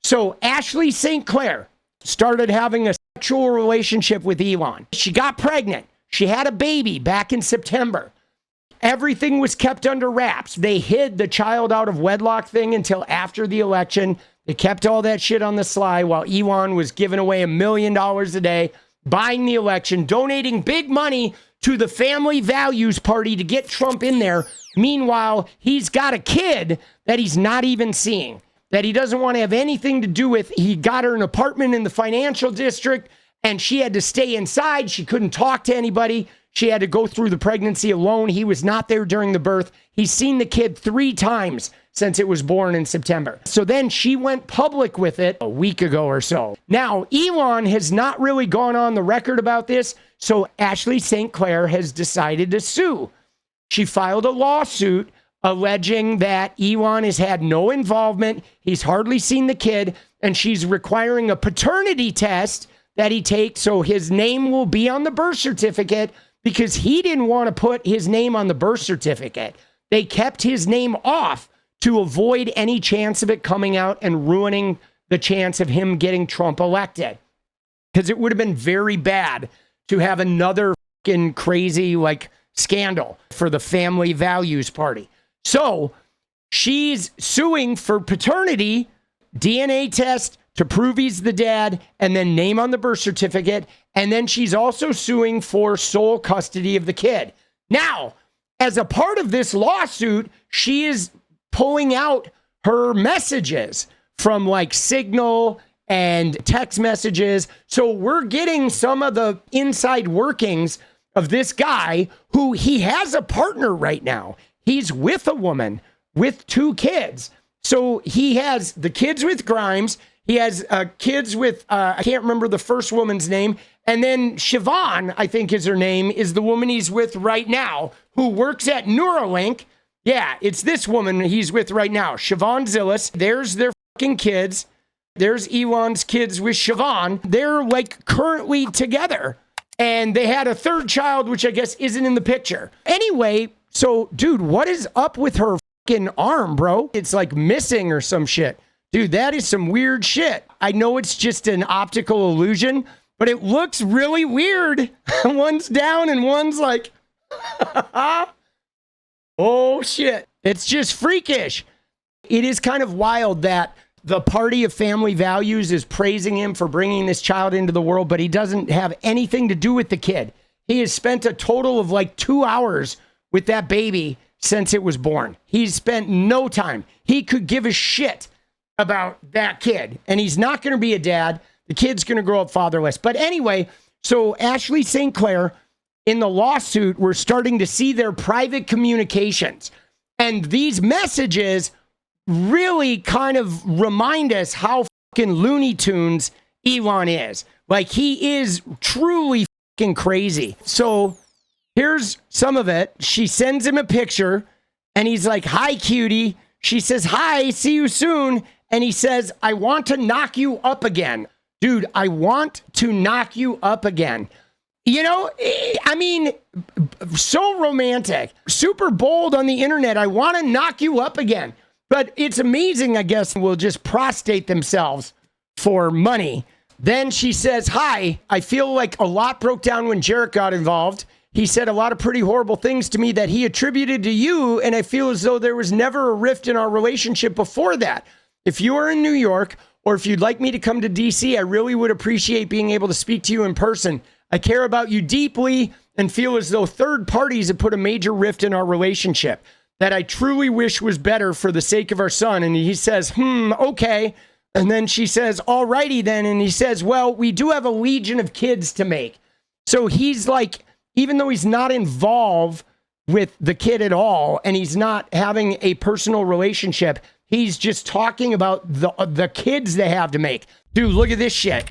So 𝗙lie𝗡𝗪𝗏 started having a sexual relationship with Elon. She got pregnant. She had a baby back in September. Everything was kept under wraps. They hid the child out of wedlock thing until after the election. They kept all that shit on the sly while Elon was giving away $1 million a day, buying the election, donating big money to the Family Values Party to get Trump in there. Meanwhile, he's got a kid that he's not even seeing, that he doesn't want to have anything to do with. He got her an apartment in the financial district, and she had to stay inside. She couldn't talk to anybody. She had to go through the pregnancy alone. He was not there during the birth. He's seen the kid 3 times since it was born in September. So then she went public with it a week ago or so. Now, Elon has not really gone on the record about this, so 𝗙lie𝗡𝗪𝗏 has decided to sue. She filed a lawsuit alleging that Elon has had no involvement, he's hardly seen the kid, and she's requiring a paternity test that he takes so his name will be on the birth certificate, because he didn't want to put his name on the birth certificate. They kept his name off to avoid any chance of it coming out and ruining the chance of him getting Trump elected. Because it would have been very bad to have another fucking crazy scandal for the Family Values Party. So she's suing for paternity, DNA test to prove he's the dad, and then name on the birth certificate. And then she's also suing for sole custody of the kid. Now, as a part of this lawsuit, she is pulling out her messages from Signal and text messages. So we're getting some of the inside workings of this guy who he has a partner right now. He's with a woman with 2 kids. So he has the kids with Grimes. He has kids with, I can't remember the first woman's name. And then Siobhan, I think is her name, is the woman he's with right now, who works at Neuralink. Yeah, it's this woman he's with right now, Siobhan Zillis. There's their fucking kids. There's Elon's kids with Siobhan. They're currently together. And they had a 3rd child, which I guess isn't in the picture. Anyway, so dude, what is up with her fucking arm, bro? It's missing or some shit. Dude, that is some weird shit. I know it's just an optical illusion, but it looks really weird. One's down and one's oh shit. It's just freakish. It is kind of wild that the party of family values is praising him for bringing this child into the world, but he doesn't have anything to do with the kid. He has spent a total of 2 hours with that baby since it was born. He's spent no time. He could give a shit about that kid, and he's not going to be a dad. The kid's going to grow up fatherless. But anyway, so 𝗙lie𝗡𝗪𝗏 in the lawsuit, we're starting to see their private communications, and these messages really kind of remind us how fucking Looney Tunes Elon is. He is truly fucking crazy. So here's some of it. She sends him a picture, and he's like, "Hi, cutie." She says, "Hi, see you soon." And he says, "I want to knock you up again." Dude, I want to knock you up again. You know, I mean, so romantic, super bold on the internet. I want to knock you up again. But it's amazing, I guess, will just prostrate themselves for money. Then she says, "Hi, I feel like a lot broke down when Jarek got involved. He said a lot of pretty horrible things to me that he attributed to you, and I feel as though there was never a rift in our relationship before that. If you are in New York, or if you'd like me to come to DC, I really would appreciate being able to speak to you in person. I care about you deeply and feel as though third parties have put a major rift in our relationship that I truly wish was better for the sake of our son." And he says, "Okay." And then she says, "Alrighty then." And he says, "Well, we do have a legion of kids to make." So he's even though he's not involved with the kid at all, and he's not having a personal relationship, he's just talking about the kids they have to make. Dude, look at this shit.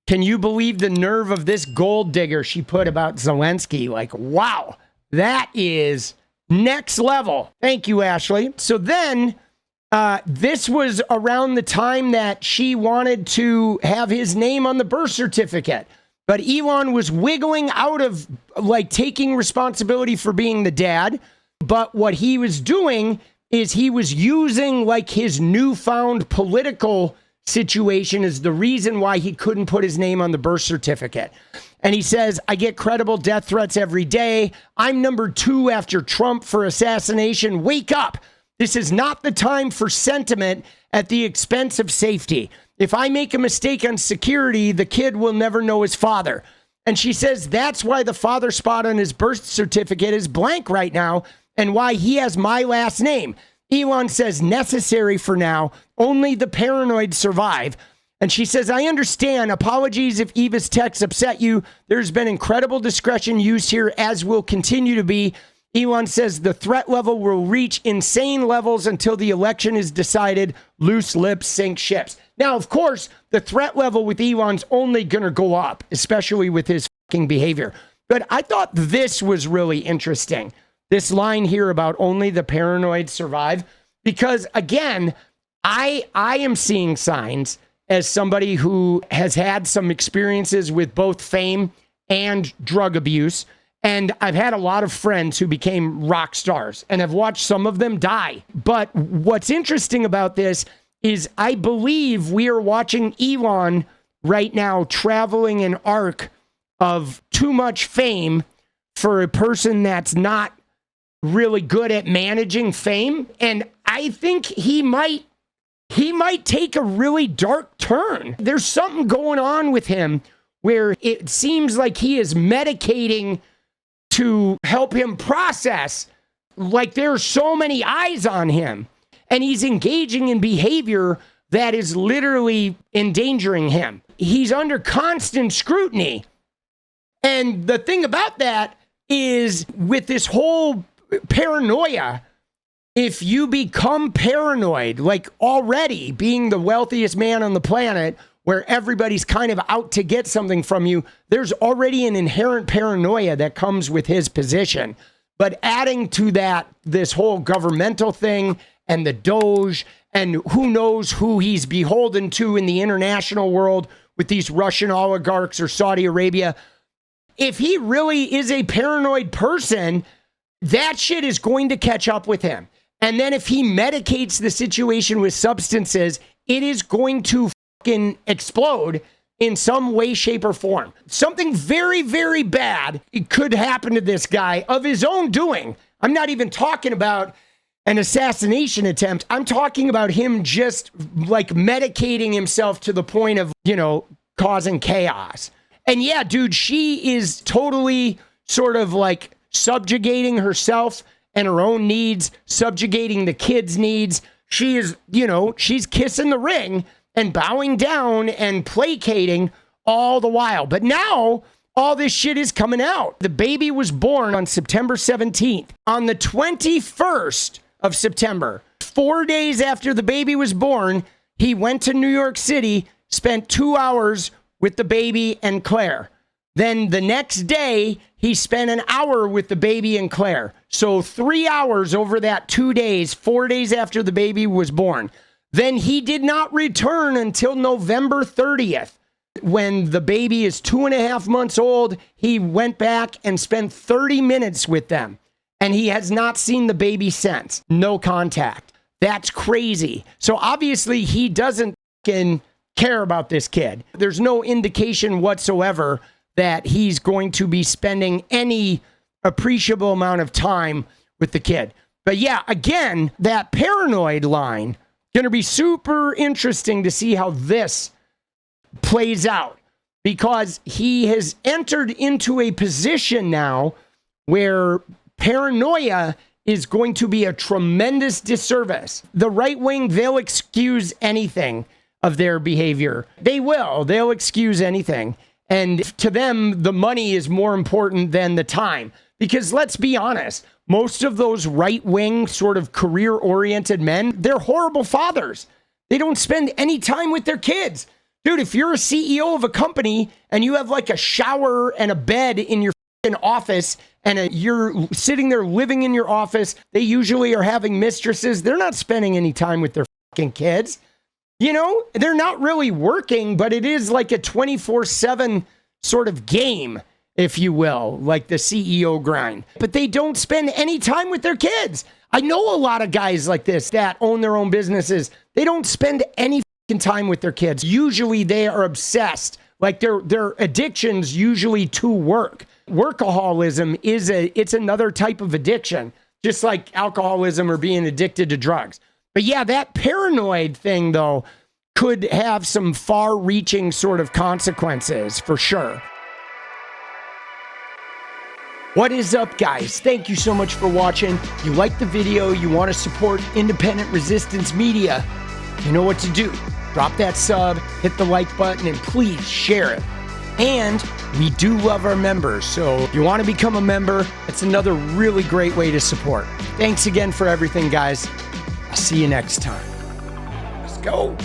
Can you believe the nerve of this gold digger she put about Zelensky? Wow, that is next level. Thank you, Ashley. So then this was around the time that she wanted to have his name on the birth certificate. But Elon was wiggling out of taking responsibility for being the dad. But what he was doing is he was using his newfound political situation is the reason why he couldn't put his name on the birth certificate. And he says, I get credible death threats every day. I'm number 2 after Trump for assassination. Wake up. This is not the time for sentiment at the expense of safety. If I make a mistake on security, the kid will never know his father. And she says that's why the father spot on his birth certificate is blank right now and why he has my last name. Elon says necessary for now. Only the paranoid survive. And she says, I understand. Apologies if Eva's text upset you. There's been incredible discretion used here, as will continue to be. Elon says the threat level will reach insane levels until the election is decided. Loose lips sink ships. Now, of course, the threat level with Elon's only going to go up, especially with his fucking behavior. But I thought this was really interesting. This line here about only the paranoid survive. Because, again, I am seeing signs as somebody who has had some experiences with both fame and drug abuse. And I've had a lot of friends who became rock stars and have watched some of them die. But what's interesting about this is I believe we are watching Elon right now traveling an arc of too much fame for a person that's not really good at managing fame. And I think he might take a really dark turn. There's something going on with him where it seems like he is medicating to help him process, like there's so many eyes on him, and he's engaging in behavior that is literally endangering him. He's under constant scrutiny. And the thing about that is with this whole paranoia, if you become paranoid, like already being the wealthiest man on the planet, where everybody's kind of out to get something from you, there's already an inherent paranoia that comes with his position. But adding to that, this whole governmental thing and the Doge, and who knows who he's beholden to in the international world with these Russian oligarchs or Saudi Arabia. If he really is a paranoid person, that shit is going to catch up with him. And then if he medicates the situation with substances, it is going to fucking explode in some way, shape, or form. Something very, very bad could happen to this guy of his own doing. I'm not even talking about an assassination attempt. I'm talking about him just like medicating himself to the point of, causing chaos. And yeah, dude, she is totally sort of like subjugating herself and her own needs, subjugating the kids' needs. She is, she's kissing the ring and bowing down and placating all the while. But now all this shit is coming out. The baby was born on September 17th. On the 21st of September, 4 days after the baby was born, he went to New York City, spent 2 hours with the baby and Claire. Then the next day, he spent an hour with the baby and Claire. So 3 hours over that 2 days, 4 days after the baby was born. Then he did not return until November 30th. When the baby is 2.5 months old, he went back and spent 30 minutes with them. And he has not seen the baby since. No contact. That's crazy. So obviously he doesn't fucking care about this kid. There's no indication whatsoever that he's going to be spending any appreciable amount of time with the kid. But yeah, again, that paranoid line, going to be super interesting to see how this plays out, because he has entered into a position now where paranoia is going to be a tremendous disservice. The right wing, they'll excuse anything of their behavior. They will. They'll excuse anything. And to them, the money is more important than the time. Because let's be honest, most of those right-wing sort of career-oriented men, they're horrible fathers. They don't spend any time with their kids. Dude, if you're a CEO of a company and you have like a shower and a bed in your office and you're sitting there living in your office, they usually are having mistresses. They're not spending any time with their fucking kids. They're not really working, but it is like a 24/7 sort of game, if you will, like the CEO grind. But they don't spend any time with their kids. I know a lot of guys like this that own their own businesses. They don't spend any time with their kids. Usually they are obsessed. Like their addictions usually to work. Workaholism it's another type of addiction, just like alcoholism or being addicted to drugs. But yeah, that paranoid thing though could have some far-reaching sort of consequences for sure. What is up, guys? Thank you so much for watching. If you like the video, you want to support independent resistance media, you know what to do. Drop that sub, hit the like button, and please share it. And we do love our members, so if you want to become a member, it's another really great way to support. Thanks again for everything, guys. I'll see you next time. Let's go.